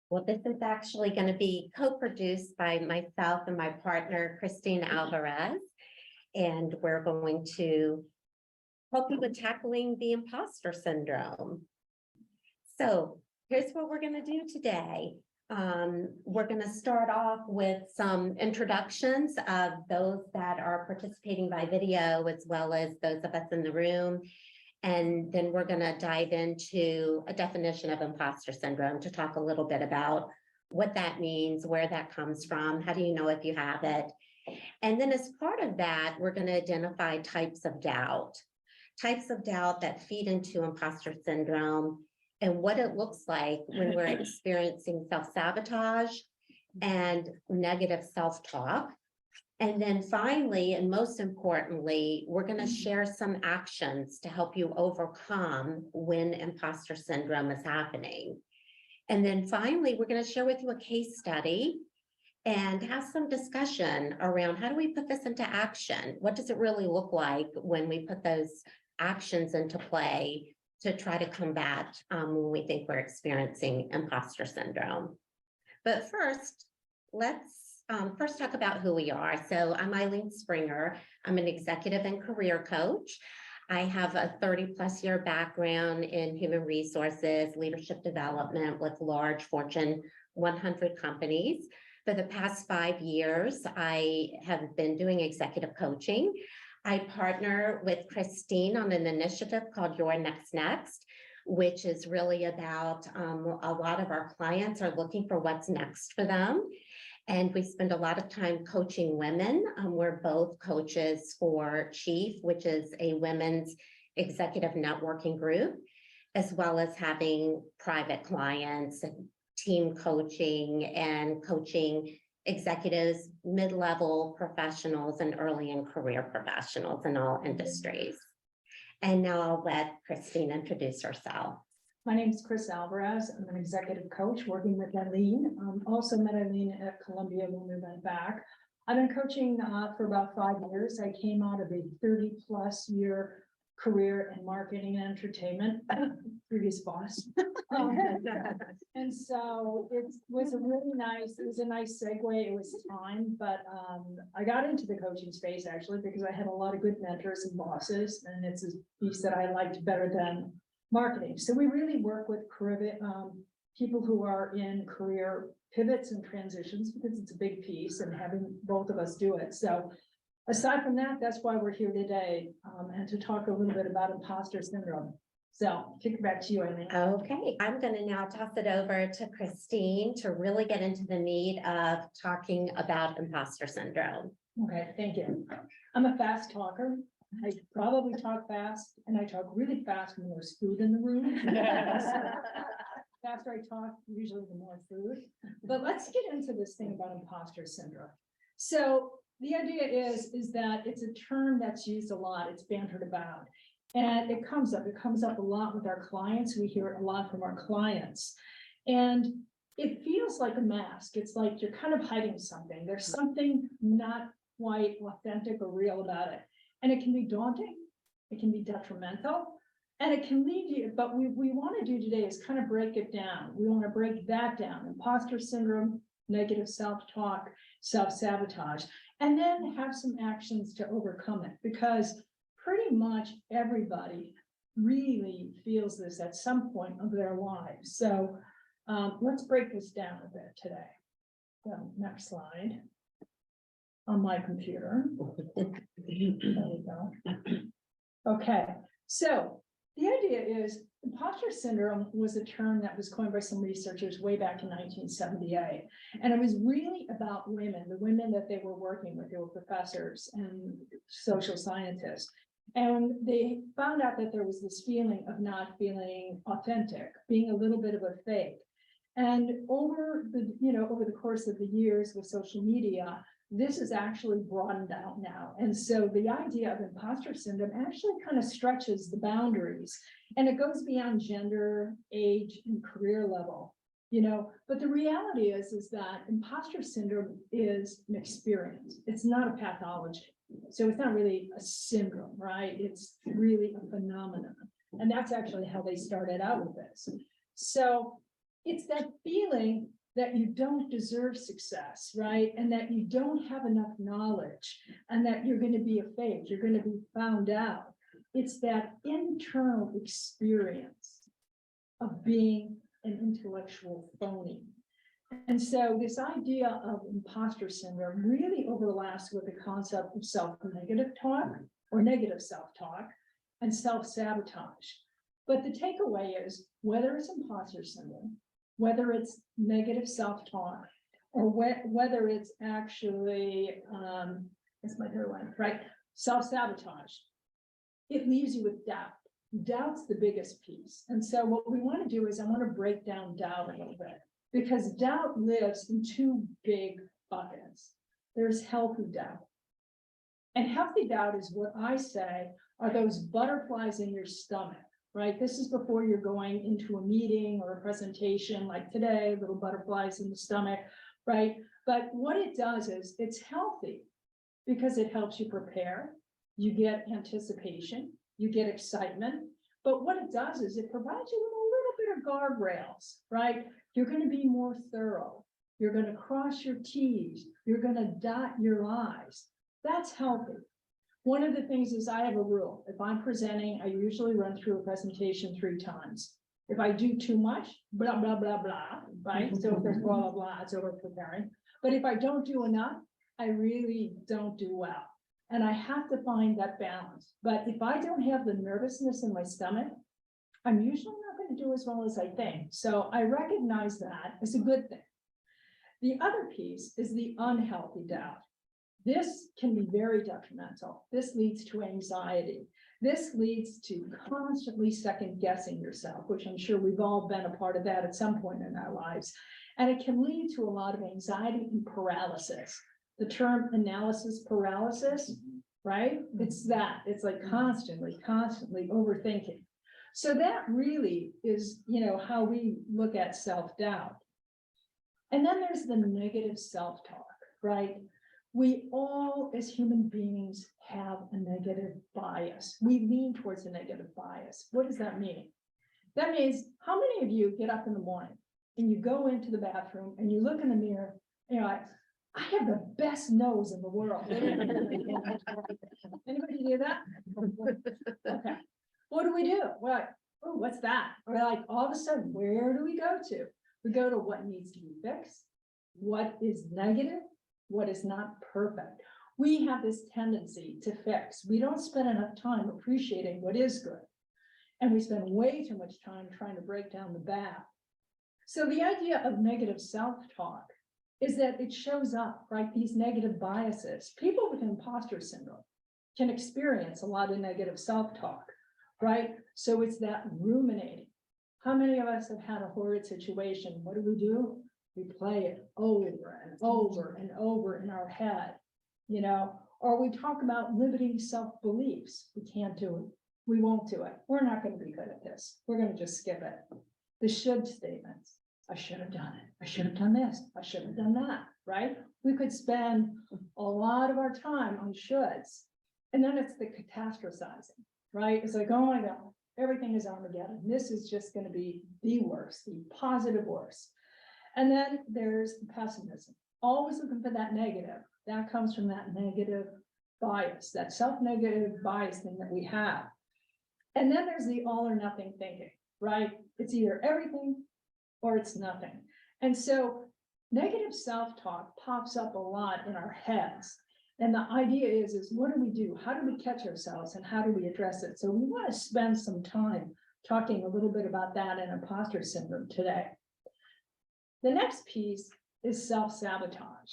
Well, this is actually going to be co-produced by myself and my partner, Christine Alvarez. And we're going to help you with tackling the imposter syndrome. So here's what we're going to do today. We're going to start off with some introductions of those that are participating by video, as well as those of us in the room. And then we're going to dive into a definition of imposter syndrome to talk a little bit about what that means, where that comes from, how do you know if you have it? And then as part of that, we're going to identify types of doubt that feed into imposter syndrome and what it looks like when we're experiencing self-sabotage and negative self-talk. And then finally, and most importantly, we're going to share some actions to help you overcome when imposter syndrome is happening. And then finally, we're going to share with you a case study and have some discussion around how do we put this into action? What does it really look like when we put those actions into play to try to combat when we think we're experiencing imposter syndrome? But first, let's first talk about who we are. So I'm Eileen Springer. I'm an executive and career coach. I have a 30+ year background in human resources, leadership development with large Fortune 100 companies. For the past 5 years, I have been doing executive coaching. I partner with Christine on an initiative called Your Next, which is really about a lot of our clients are looking for what's next for them. And we spend a lot of time coaching women. We're both coaches for Chief, which is a women's executive networking group, as well as having private clients and team coaching and coaching executives, mid-level professionals, and early in career professionals in all industries. And now I'll let Christine introduce herself. My name is Chris Alvarez. I'm an executive coach working with Eileen. Also met Eileen at Columbia when we went back. I've been coaching for about 5 years. I came out of a 30+ year career in marketing and entertainment, previous boss. And so it was a nice segue. It was time, but I got into the coaching space actually because I had a lot of good mentors and bosses, and it's a piece that I liked better than marketing. So we really work with people who are in career pivots and transitions because it's a big piece and having both of us do it. So aside from that, that's why we're here today and to talk a little bit about imposter syndrome. So kick it back to you, Eileen. Okay, I'm going to now toss it over to Christine to really get into the meat of talking about imposter syndrome. Okay, thank you. I'm a fast talker. I probably talk fast, and I talk really fast when there's food in the room. Faster I talk, usually the more food. But let's get into this thing about imposter syndrome. So the idea is that it's a term that's used a lot. It's bantered about, and it comes up a lot with our clients. We hear it a lot from our clients, and it feels like a mask. It's like you're kind of hiding something. There's something not quite authentic or real about it. And it can be daunting, it can be detrimental, and it can lead you, but we want to do today is kind of break it down. We want to break that down, imposter syndrome, negative self-talk, self-sabotage, and then have some actions to overcome it, because pretty much everybody really feels this at some point of their lives. So let's break this down a bit today. So next slide. On my computer. There we go. Okay, so the idea is imposter syndrome was a term that was coined by some researchers way back in 1978. And it was really about women, the women that they were working with. They were professors and social scientists. And they found out that there was this feeling of not feeling authentic, being a little bit of a fake. And over the course of the years with social media, this is actually broadened out now. And so the idea of imposter syndrome actually kind of stretches the boundaries, and it goes beyond gender, age, and career level, but the reality is that imposter syndrome is an experience. It's not a pathology. So it's not really a syndrome, right? It's really a phenomenon. And that's actually how they started out with this. So it's that feeling that you don't deserve success, right? And that you don't have enough knowledge and that you're going to be a fake, you're going to be found out. It's that internal experience of being an intellectual phony. And so this idea of imposter syndrome really overlaps with the concept of self-negative talk or negative self-talk and self-sabotage. But the takeaway is whether it's imposter syndrome, whether it's negative self-talk, or whether it's actually, it's my third one, right? Self-sabotage, it leaves you with doubt. Doubt's the biggest piece. And so what we want to do is I want to break down doubt a little bit, because doubt lives in two big buckets. There's healthy doubt. And healthy doubt is what I say are those butterflies in your stomach, right? This is before you're going into a meeting or a presentation like today, little butterflies in the stomach, right? But what it does is it's healthy because it helps you prepare. You get anticipation, you get excitement. But what it does is it provides you with a little bit of guardrails, right? You're going to be more thorough. You're going to cross your T's. You're going to dot your I's. That's healthy. One of the things is I have a rule. If I'm presenting, I usually run through a presentation 3 times. If I do too much, blah, blah, blah, blah, right? So if there's blah, blah, blah, it's over preparing. But if I don't do enough, I really don't do well. And I have to find that balance. But if I don't have the nervousness in my stomach, I'm usually not going to do as well as I think. So I recognize that as a good thing. The other piece is the unhealthy doubt. This can be very detrimental. This leads to anxiety. This leads to constantly second guessing yourself, which I'm sure we've all been a part of that at some point in our lives. And it can lead to a lot of anxiety and paralysis. The term analysis paralysis, right? It's that. It's like constantly overthinking. So that really is, how we look at self-doubt. And then there's the negative self-talk, right? We all, as human beings, have a negative bias. We lean towards a negative bias. What does that mean? That means, how many of you get up in the morning and you go into the bathroom and you look in the mirror and you're like, I have the best nose in the world. Anybody do that? Okay. What do? What? Oh, what's that? Or like all of a sudden, where do we go to? We go to what needs to be fixed, what is negative, what is not perfect. We have this tendency to fix. We don't spend enough time appreciating what is good. And we spend way too much time trying to break down the bad. So the idea of negative self-talk is that it shows up, right? These negative biases. People with imposter syndrome can experience a lot of negative self-talk, right? So it's that ruminating. How many of us have had a horrid situation? What do? We play it over and over and over in our head, or we talk about limiting self-beliefs. We can't do it. We won't do it. We're not going to be good at this. We're going to just skip it. The should statements. I should have done it. I should have done this. I should have done that, right? We could spend a lot of our time on shoulds. And then it's the catastrophizing, right? It's like, oh my God, everything is Armageddon. This is just going to be the worst, the positive worst. And then there's pessimism, always looking for that negative. That comes from that negative bias, that self-negative bias thing that we have. And then there's the all or nothing thinking, right? It's either everything or it's nothing. And so negative self-talk pops up a lot in our heads. And the idea is what do? How do we catch ourselves and how do we address it? So we want to spend some time talking a little bit about that in imposter syndrome today. The next piece is self-sabotage.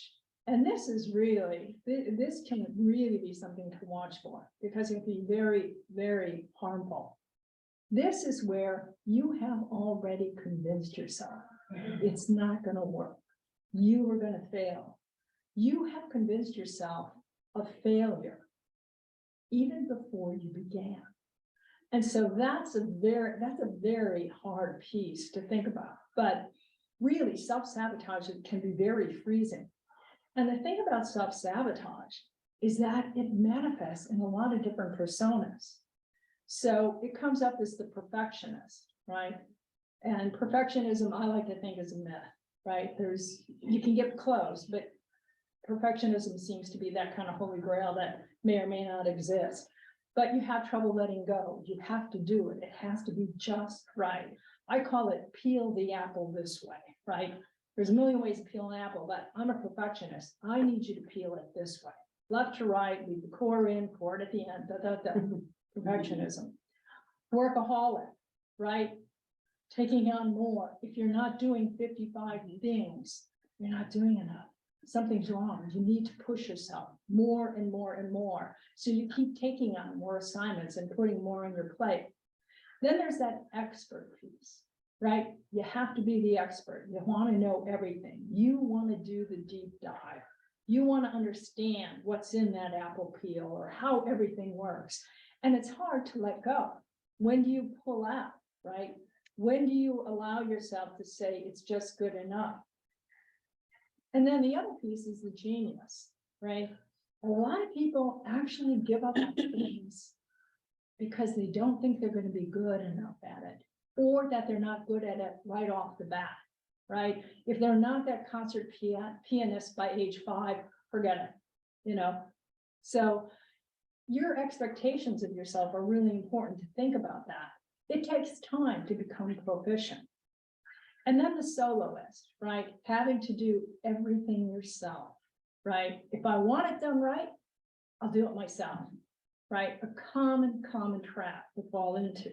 And this is really, this can really be something to watch for because it can be very, very harmful. This is where you have already convinced yourself it's not going to work. You are going to fail. You have convinced yourself of failure even before you began. And so that's a very hard piece to think about. But really, self-sabotage can be very freezing. And the thing about self-sabotage is that it manifests in a lot of different personas. So it comes up as the perfectionist, right? And perfectionism, I like to think, is a myth. right? You can get close, but perfectionism seems to be that kind of holy grail that may or may not exist. But you have trouble letting go. You have to do it. It has to be just right. I call it peel the apple this way, right? There's a million ways to peel an apple, but I'm a perfectionist. I need you to peel it this way. Left to right, leave the core in, core at the end, perfectionism. Workaholic, right? Taking on more. If you're not doing 55 things, you're not doing enough. Something's wrong. You need to push yourself more and more and more. So you keep taking on more assignments and putting more on your plate. Then there's that expert piece, right? You have to be the expert. You want to know everything. You want to do the deep dive. You want to understand what's in that apple peel or how everything works. And it's hard to let go. When do you pull out, right? When do you allow yourself to say it's just good enough? And then the other piece is the genius, right? A lot of people actually give up on things because they don't think they're going to be good enough at it, or that they're not good at it right off the bat, right? If they're not that concert pianist by age 5, forget it, you know? So your expectations of yourself are really important to think about that. It takes time to become proficient. And then the soloist, right? Having to do everything yourself, right? If I want it done right, I'll do it myself, right? A common trap to fall into.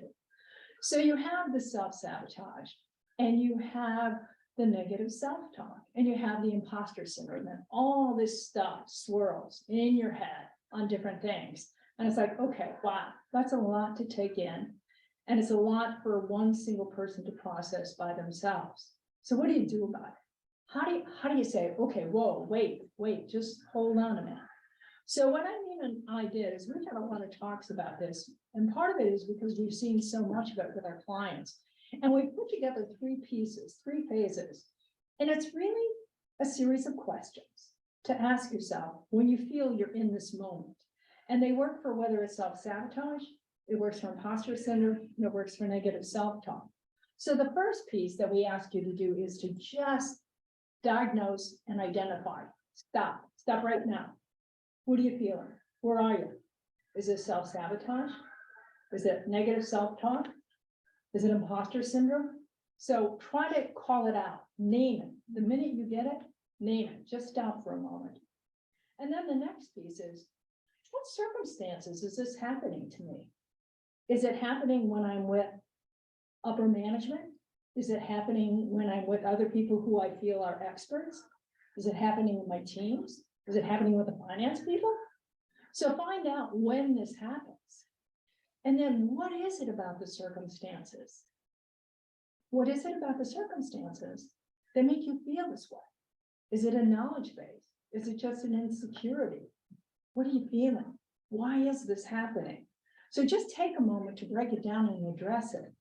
So you have the self-sabotage, and you have the negative self-talk, and you have the imposter syndrome, and all this stuff swirls in your head on different things. And it's like, okay, wow, that's a lot to take in. And it's a lot for one single person to process by themselves. So what do you do about it? How do you say, okay, whoa, wait, just hold on a minute. So what Eileen and I did is we've had a lot of talks about this. And part of it is because we've seen so much of it with our clients. And we put together 3 pieces, 3 phases. And it's really a series of questions to ask yourself when you feel you're in this moment. And they work for whether it's self-sabotage, it works for imposter syndrome, and it works for negative self-talk. So the first piece that we ask you to do is to just diagnose and identify. Stop right now. What are you feeling? Where are you? Is it self-sabotage? Is it negative self-talk? Is it imposter syndrome? So try to call it out, name it. The minute you get it, name it. Just stop for a moment. And then the next piece is, what circumstances is this happening to me? Is it happening when I'm with upper management? Is it happening when I'm with other people who I feel are experts? Is it happening with my teams? Is it happening with the finance people? So find out when this happens. And then what is it about the circumstances? What is it about the circumstances that make you feel this way? Is it a knowledge base? Is it just an insecurity? What are you feeling? Why is this happening? So just take a moment to break it down and address it.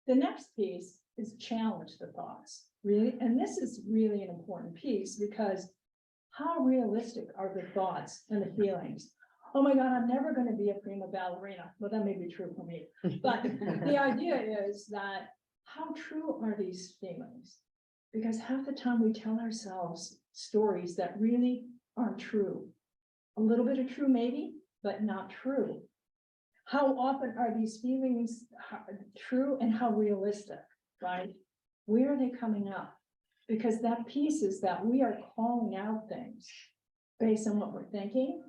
The next piece is challenge the thoughts, really. And this is really an important piece because how realistic are the thoughts and the feelings? Oh my God, I'm never going to be a prima ballerina. Well, that may be true for me. But the idea is that how true are these feelings? Because half the time we tell ourselves stories that really aren't true. A little bit of true maybe, but not true. How often are these feelings true and how realistic, right? Where are they coming up? Because that piece is that we are calling out things based on what we're thinking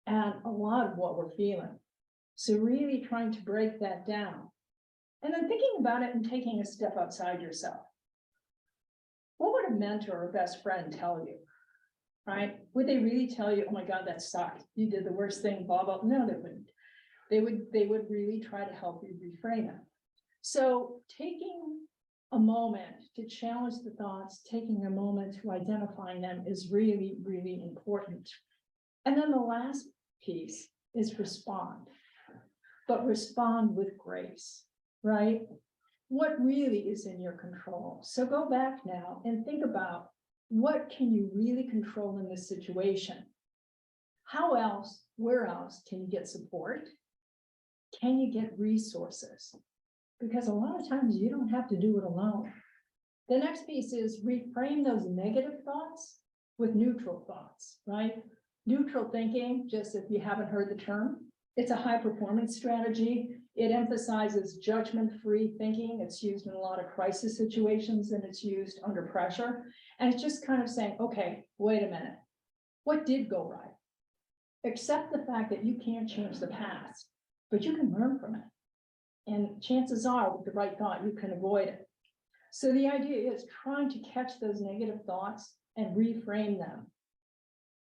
and a lot of what we're feeling. So really trying to break that down. And then thinking about it and taking a step outside yourself. What would a mentor or best friend tell you? Right? Would they really tell you, oh my God, that sucked. You did the worst thing, blah, blah. No, they wouldn't. They would really try to help you reframe it. So taking a moment to challenge the thoughts, taking a moment to identify them is really, really important. And then the last piece is respond, but respond with grace, right? What really is in your control? So go back now and think about what can you really control in this situation? How else, where else can you get support? Can you get resources? Because a lot of times you don't have to do it alone. The next piece is reframe those negative thoughts with neutral thoughts, right? Neutral thinking, just if you haven't heard the term, it's a high performance strategy. It emphasizes judgment-free thinking. It's used in a lot of crisis situations and it's used under pressure. And it's just kind of saying, okay, wait a minute. What did go right? Accept the fact that you can't change the past, but you can learn from it. And chances are with the right thought, you can avoid it. So the idea is trying to catch those negative thoughts and reframe them.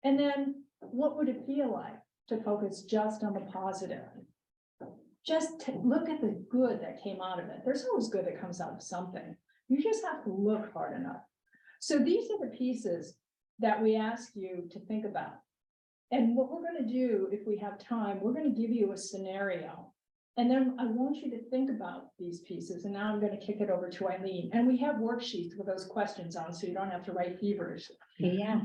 And then what would it feel like to focus just on the positive? Just look at the good that came out of it. There's always good that comes out of something. You just have to look hard enough. So these are the pieces that we ask you to think about. And what we're going to do, if we have time, we're going to give you a scenario. And then I want you to think about these pieces. And now I'm going to kick it over to Eileen. And we have worksheets with those questions on, so you don't have to write feverish. Yeah.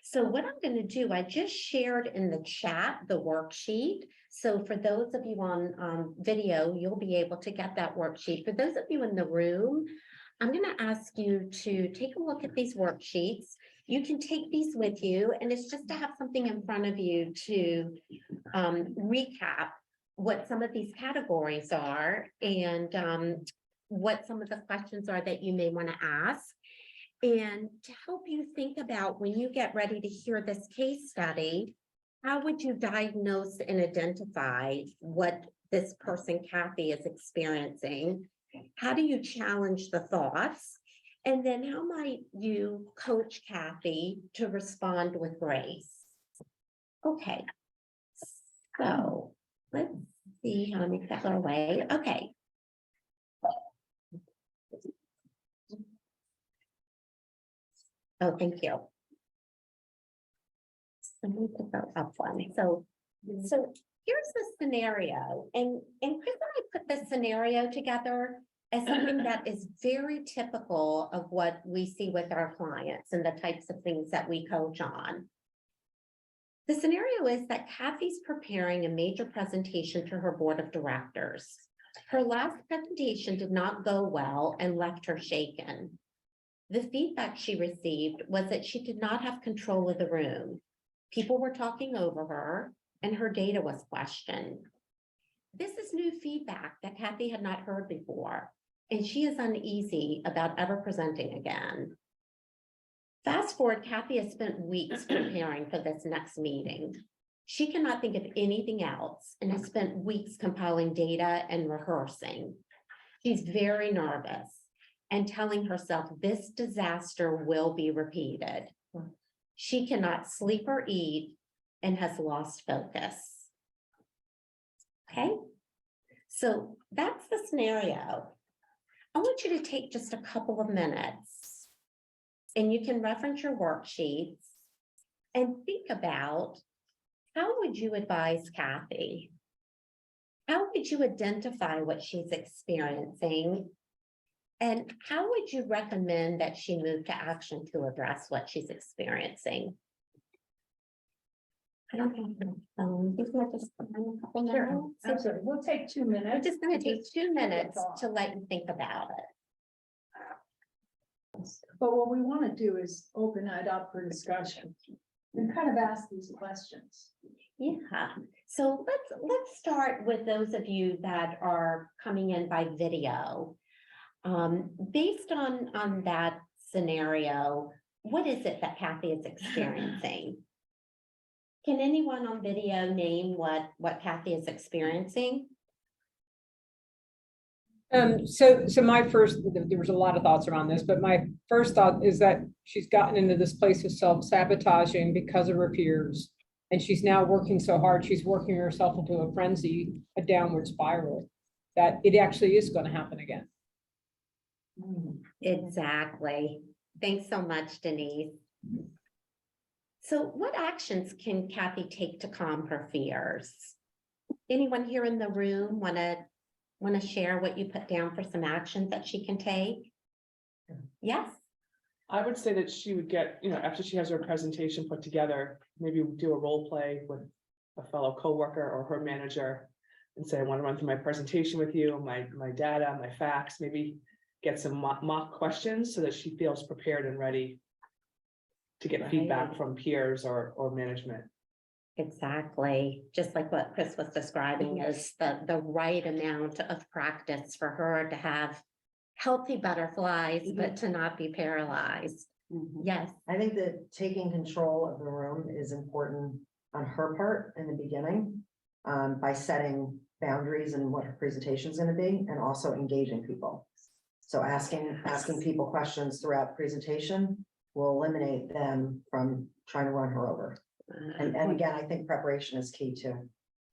So what I'm going to do, I just shared in the chat the worksheet. So for those of you on video, you'll be able to get that worksheet. For those of you in the room, I'm going to ask you to take a look at these worksheets. You can take these with you, and it's just to have something in front of you to recap what some of these categories are and what some of the questions are that you may want to ask. And to help you think about when you get ready to hear this case study, how would you diagnose and identify what this person, Kathy, is experiencing? How do you challenge the thoughts? And then how might you coach Kathy to respond with grace? Okay, so let's see how to make that go away. Okay. Oh, thank you. Let me put that up one. So here's the scenario, and Chris and I put this scenario together as something that is very typical of what we see with our clients and the types of things that we coach on. The scenario is that Kathy's preparing a major presentation to her board of directors. Her last presentation did not go well and left her shaken. The feedback she received was that she did not have control of the room. People were talking over her and her data was questioned. This is new feedback that Kathy had not heard before, and she is uneasy about ever presenting again. Fast forward, Kathy has spent weeks preparing for this next meeting. She cannot think of anything else and has spent weeks compiling data and rehearsing. She's very nervous and telling herself this disaster will be repeated. She cannot sleep or eat and has lost focus. Okay, so that's the scenario. I want you to take just a couple of minutes and you can reference your worksheets and think about how would you advise Kathy? How would you identify what she's experiencing? And how would you recommend that she move to action to address what she's experiencing? I don't know. Just a couple minutes. Absolutely. We'll take 2 minutes. We're just going to take 2 minutes to let you think about it. But what we want to do is open it up for discussion and kind of ask these questions. Yeah. So let's start with those of you that are coming in by video. Based on that scenario, what is it that Kathy is experiencing? Can anyone on video name what Kathy is experiencing? So my first, there was a lot of thoughts around this, but my first thought is that she's gotten into this place of self-sabotaging because of her peers. And she's now working so hard, she's working herself into a frenzy, a downward spiral, that it actually is going to happen again. Exactly. Thanks so much, Denise. So what actions can Kathy take to calm her fears? Anyone here in the room want to share what you put down for some actions that she can take? Yes. I would say that she would get, after she has her presentation put together, maybe do a role play with a fellow coworker or her manager and say, I want to run through my presentation with you, my data, my facts, maybe get some mock questions so that she feels prepared and ready to get feedback Right. from peers or management. Exactly, just like what Chris was describing is the right amount of practice for her to have healthy butterflies, but to not be paralyzed. Yes, I think that taking control of the room is important on her part in the beginning. By setting boundaries and what her presentation is gonna be, and also engaging people. So asking people questions throughout the presentation will eliminate them from trying to run her over. And again, I think preparation is key too,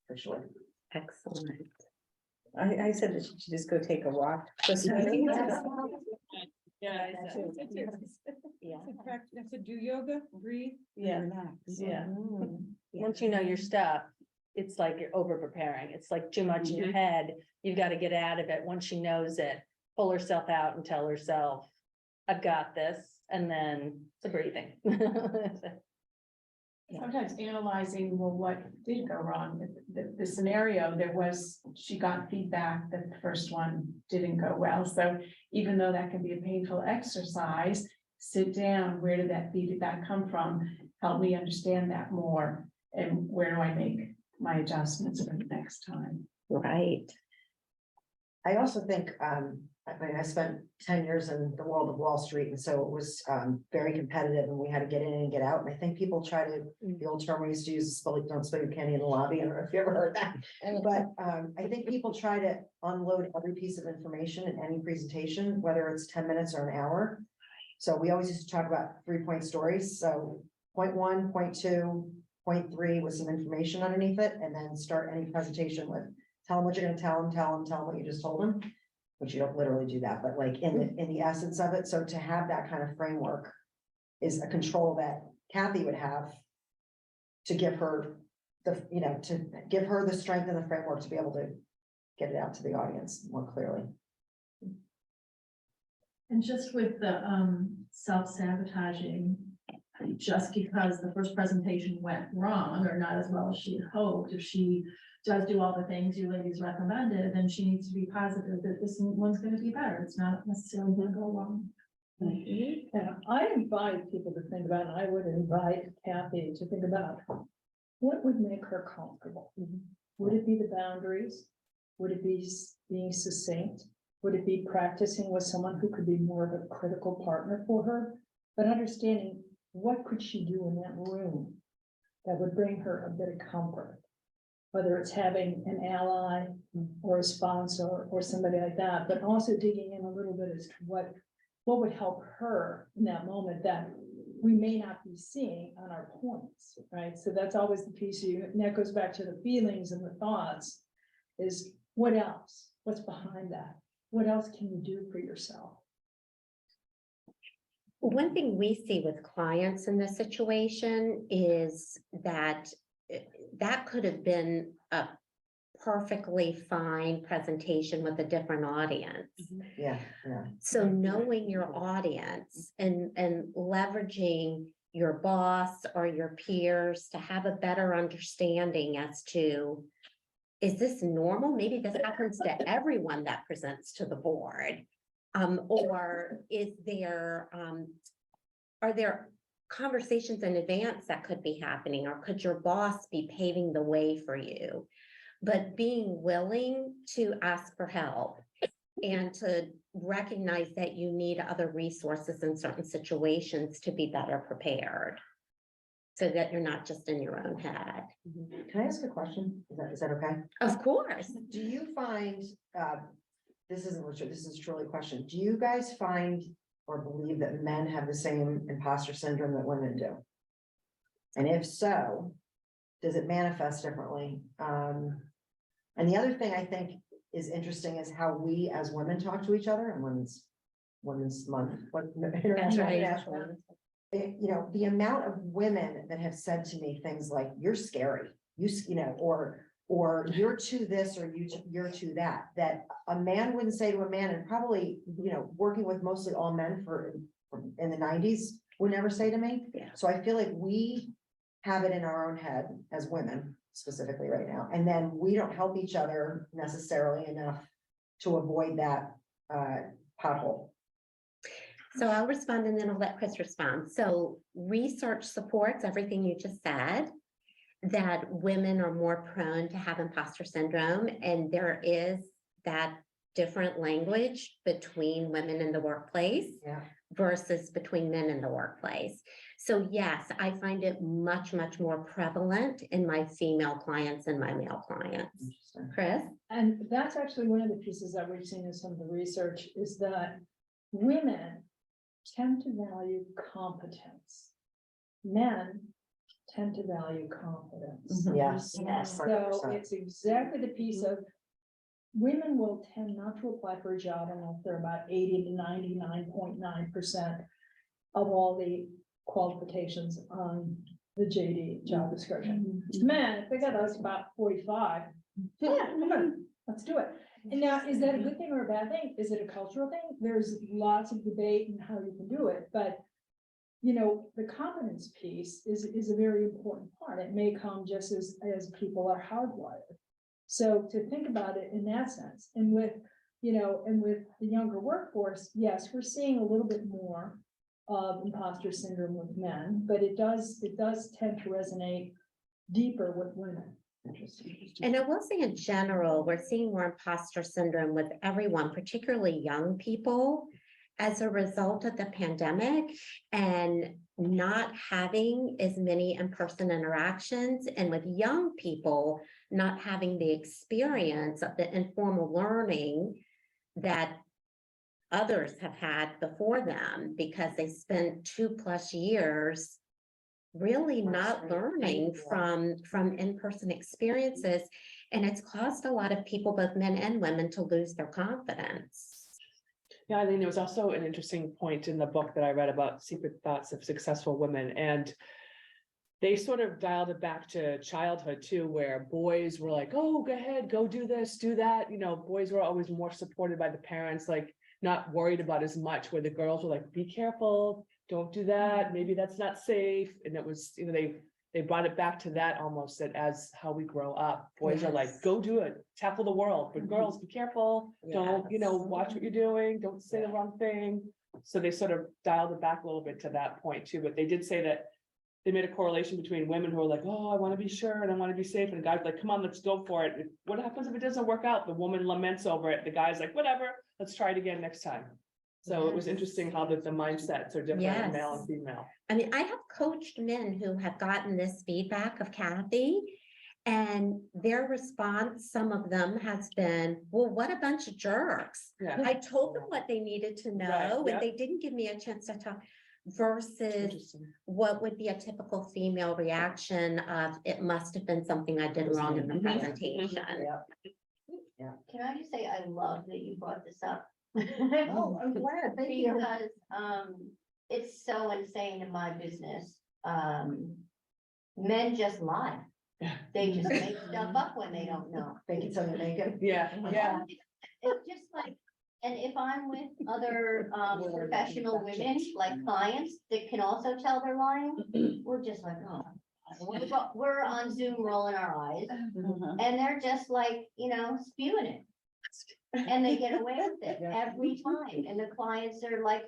for sure. excellent. I said that she should just go take a walk. Yeah. Yeah. I said, do yoga, breathe. Yeah, Relax. yeah. Yeah. Once you know your stuff, it's like you're over preparing. It's like too much in your head. You've got to get out of it. Once she knows it, pull herself out and tell herself, I've got this. And then the breathing. Sometimes analyzing, well, what did go wrong? The scenario, she got feedback that the first one didn't go well. So even though that can be a painful exercise, sit down, where did that feedback come from? Help me understand that more. And where do I make my adjustments for the next time? Right. I also think, I spent 10 years in the world of Wall Street, and so it was very competitive, and we had to get in and get out. And I think people try to, the old term we used to use is don't spill your candy in the lobby. I don't know if you ever heard that. But I think people try to unload every piece of information in any presentation, whether it's 10 minutes or an hour. So we always used to talk about 3-point stories. So point 1, point 2, point 3 with some information underneath it, and then start any presentation with tell them what you're going to tell them what you just told them. Which you don't literally do that, but like in the essence of it. So to have that kind of framework is a control that Kathy would have to give her to give her the strength and the framework to be able to get it out to the audience more clearly. And just with the self-sabotaging, just because the first presentation went wrong or not as well as she had hoped, if she does do all the things you ladies recommended, then she needs to be positive that this one's gonna be better. It's not necessarily gonna go wrong. Yeah, I invite people to think about, and I would invite Kathy to think about what would make her comfortable. Would it be the boundaries? Would it be being succinct? Would it be practicing with someone who could be more of a critical partner for her? But understanding what could she do in that room that would bring her a bit of comfort? Whether it's having an ally or a sponsor or somebody like that, but also digging in a little bit as to what would help her in that moment that we may not be seeing on our points, right? So that's always the piece and that goes back to the feelings and the thoughts is what else? What's behind that? What else can you do for yourself? One thing we see with clients in this situation is that that could have been a perfectly fine presentation with a different audience. Yeah. So knowing your audience and leveraging your boss or your peers to have a better understanding as to, is this normal? Maybe this happens to everyone that presents to the board. Or is there, are there conversations in advance that could be happening, or could your boss be paving the way for you? But being willing to ask for help and to recognize that you need other resources in certain situations to be better prepared, so that you're not just in your own head. Can I ask a question? Is that okay? Of course. Do you find, this isn't Richard, this is truly a question. Do you guys find or believe that men have the same imposter syndrome that women do? And if so, does it manifest differently? And the other thing I think is interesting is how we as women talk to each other, and Women's Month, international. You know, the amount of women that have said to me things like, you're scary, you know, or you're to this, or you're to that a man wouldn't say to a man, and probably, you know, working with mostly all men in the 90s would never say to me. Yeah. So I feel like we have it in our own head as women specifically right now. And then we don't help each other necessarily enough to avoid that pothole. So I'll respond and then I'll let Chris respond. So research supports everything you just said, that women are more prone to have imposter syndrome, and there is that different language between women in the workplace Yeah. versus between men in the workplace. So yes, I find it much, much more prevalent in my female clients and my male clients. Interesting. Chris? And that's actually one of the pieces that we've seen in some of the research is that women tend to value competence. Men tend to value confidence. Yes. Yes. So 100%. it's exactly the piece of women will tend not to apply for a job unless they're about 80 to 99.9% of all the qualifications on the JD job description. Men, if they got us about 45, yeah, come on, let's do it. And now, is that a good thing or a bad thing? Is it a cultural thing? There's lots of debate in how you can do it, but you know, the competence piece is a very important part. It may come just as people are hardwired. So to think about it in that sense, and with, you know, and with the younger workforce, yes, we're seeing a little bit more of imposter syndrome with men, but it does tend to resonate deeper with women. And I will say in general, we're seeing more imposter syndrome with everyone, particularly young people, as a result of the pandemic and not having as many in-person interactions, and with young people not having the experience of the informal learning that others have had before them, because they spent 2+ years really not learning from in-person experiences. And it's caused a lot of people, both men and women, to lose their confidence. Yeah, Eileen, there was also an interesting point in the book that I read about secret thoughts of successful women, and they sort of dialed it back to childhood too, where boys were like, oh, go ahead, go do this, do that. You know, boys were always more supported by the parents, like not worried about as much, where the girls were like, be careful, don't do that, maybe that's not safe. And it was, you know, they brought it back to that almost, that as how we grow up, boys are like, Yes. go do it, tackle the world, but girls, be careful, don't, you know, Yes. watch what you're doing, don't say the wrong thing. So they sort of dialed it back a little bit to that point too, but they did say that they made a correlation between women who are like, oh, I want to be sure and I want to be safe, and guys like, come on, let's go for it. What happens if it doesn't work out? The woman laments over it, the guy's like, whatever, let's try it again next time. So it was Yes. interesting how the mindsets are different in male Yes. and female. I mean, I have coached men who have gotten this feedback of Kathy, and their response, some of them, has been, well, what a bunch of jerks. Yeah. I told them what they needed to know, Right, and they didn't give me a chance to talk, versus Interesting. what would be a typical female reaction of, it must have been something I did wrong in the Mhm. presentation. Yeah. Can I just say, I love that you brought this up. Oh, I'm glad, thank you. Because, it's so insane in my business. Men just lie. Yeah. They just make stuff up when they don't know. Thank you, so make it. Yeah, yeah. It's just like, and if I'm with other, professional women, like clients, that can also tell they're lying, we're just like, oh. We're on Zoom rolling our eyes, and they're just like, you know, spewing it. And they get away with it every time, and the clients are like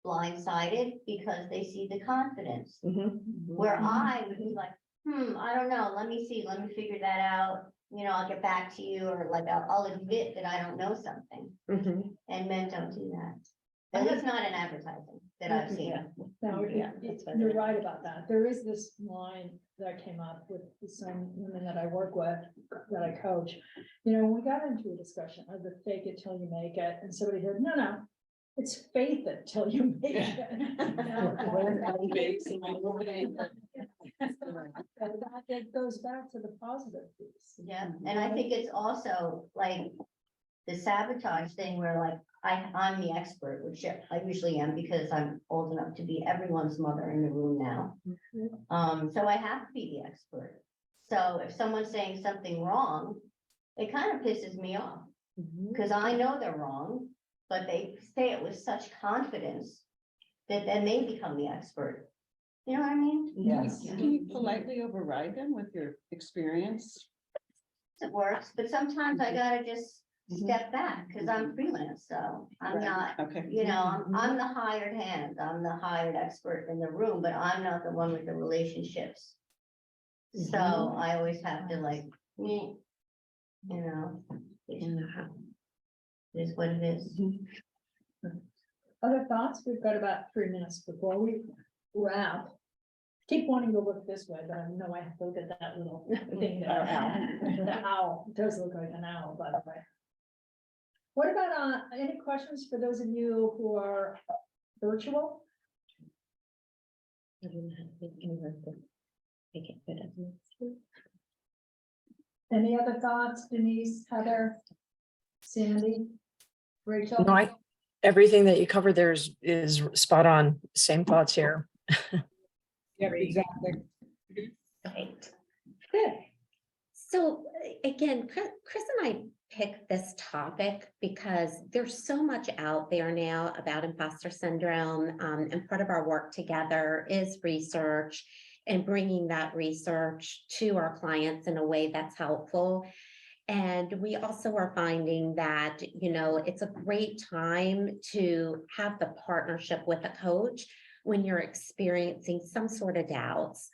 blindsided because they see the confidence. Where I would be like, I don't know, let me see, let me figure that out, you know, I'll get back to you, or like, I'll admit that I don't know something. Mhm. And men don't do that. At least not in advertising that I've seen. Now, Yeah, that's what it you're is. right about that. There is this line that came up with some women that I work with, that I coach. You know, we got into a discussion of the fake it till you make it, and somebody said, no, it's faith it till you make it. That goes back to the positive piece. Yeah, and I think it's also like the sabotage thing where like, I'm the expert, which I usually am because I'm old enough to be everyone's mother in the room now. So I have to be the expert. So if someone's saying something wrong, it kind of pisses me off because I know they're wrong, but they say it with such confidence that then they become the expert. You know what I mean? Yes. Can you politely override them with your experience? It works, but sometimes I gotta just step back, because I'm freelance, so I'm Right. not, Okay. you know, I'm the hired hand, I'm the hired expert in the room, but I'm not the one with the relationships. So I always have to like, you know, it is what it is. Other thoughts? We've got about 3 minutes before we wrap. Keep wanting to look this way, but I know I have to look at that little thing. there. The owl, it does look like an owl, by the way. What about, any questions for those of you who are virtual? Any other thoughts, Denise, Heather, Sandy, Rachel? No, everything that you covered there is spot on. Same thoughts here. Yep, exactly. Right. Good. So again, Chris and I picked this topic because there's so much out there now about imposter syndrome. And part of our work together is research and bringing that research to our clients in a way that's helpful. And we also are finding that, you know, it's a great time to have the partnership with a coach when you're experiencing some sort of doubts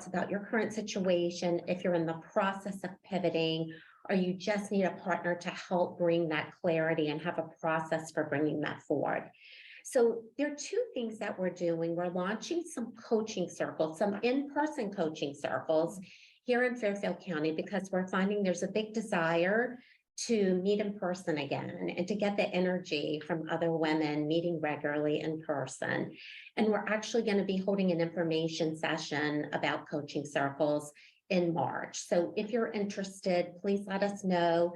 about your current situation, if you're in the process of pivoting, or you just need a partner to help bring that clarity and have a process for bringing that forward. So there are two things that we're doing. We're launching some coaching circles, some in-person coaching circles here in Fairfield County, because we're finding there's a big desire to meet in person again and to get the energy from other women meeting regularly in person. And we're actually going to be holding an information session about coaching circles in March. So if you're interested, please let us know.